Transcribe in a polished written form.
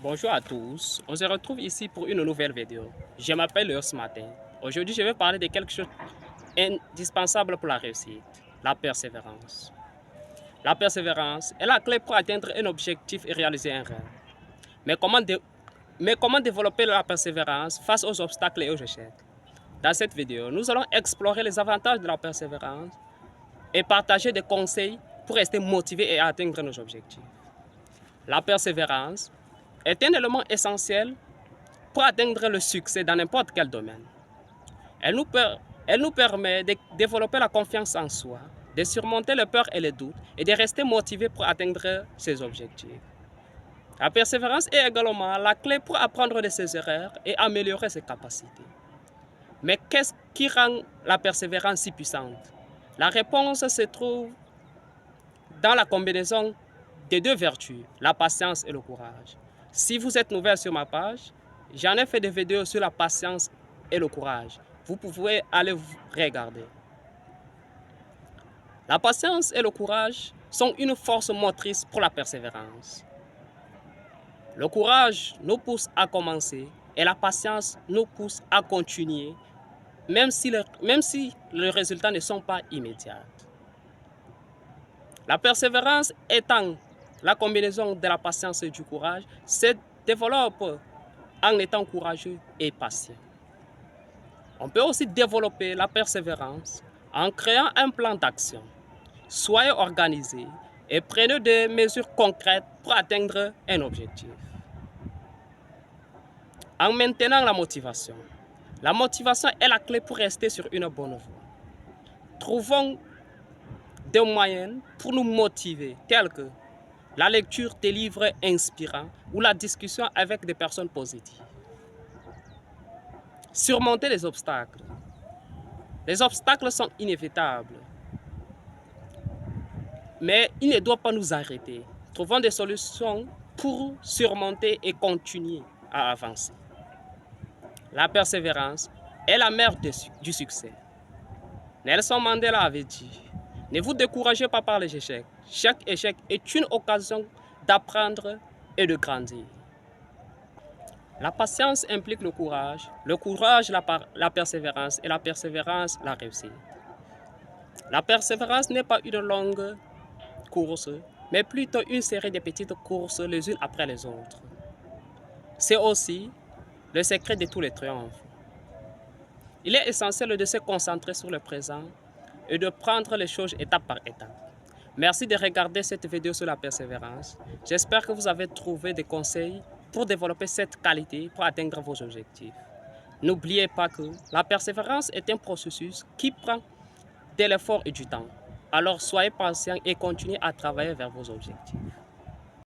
Bonjour à tous, on se retrouve ici pour une nouvelle vidéo. Je m'appelle Léo ce matin. Aujourd'hui, je vais parler de quelque chose d'indispensable pour la réussite, la persévérance. La persévérance est la clé pour atteindre un objectif et réaliser un rêve. Mais comment développer la persévérance face aux obstacles et aux échecs? Dans cette vidéo, nous allons explorer les avantages de la persévérance et partager des conseils pour rester motivé et atteindre nos objectifs. La persévérance est un élément essentiel pour atteindre le succès dans n'importe quel domaine. Elle nous permet de développer la confiance en soi, de surmonter les peurs et les doutes et de rester motivé pour atteindre ses objectifs. La persévérance est également la clé pour apprendre de ses erreurs et améliorer ses capacités. Mais qu'est-ce qui rend la persévérance si puissante? La réponse se trouve dans la combinaison des deux vertus, la patience et le courage. Si vous êtes nouvelle sur ma page, j'en ai fait des vidéos sur la patience et le courage. Vous pouvez aller regarder. La patience et le courage sont une force motrice pour la persévérance. Le courage nous pousse à commencer et la patience nous pousse à continuer, même si les résultats ne sont pas immédiats. La persévérance étant la combinaison de la patience et du courage se développe en étant courageux et patient. On peut aussi développer la persévérance en créant un plan d'action. Soyez organisés et prenez des mesures concrètes pour atteindre un objectif. En maintenant la motivation. La motivation est la clé pour rester sur une bonne voie. Trouvons des moyens pour nous motiver, tels que la lecture des livres inspirants ou la discussion avec des personnes positives. Surmonter les obstacles. Les obstacles sont inévitables, mais ils ne doivent pas nous arrêter. Trouvons des solutions pour surmonter et continuer à avancer. La persévérance est la mère du succès. Nelson Mandela avait dit: ne vous découragez pas par les échecs. Chaque échec est une occasion d'apprendre et de grandir. La patience implique le courage la persévérance et la persévérance la réussite. La persévérance n'est pas une longue course, mais plutôt une série de petites courses les unes après les autres. C'est aussi le secret de tous les triomphes. Il est essentiel de se concentrer sur le présent et de prendre les choses étape par étape. Merci de regarder cette vidéo sur la persévérance. J'espère que vous avez trouvé des conseils pour développer cette qualité pour atteindre vos objectifs. N'oubliez pas que la persévérance est un processus qui prend de l'effort et du temps. Alors soyez patient et continuez à travailler vers vos objectifs.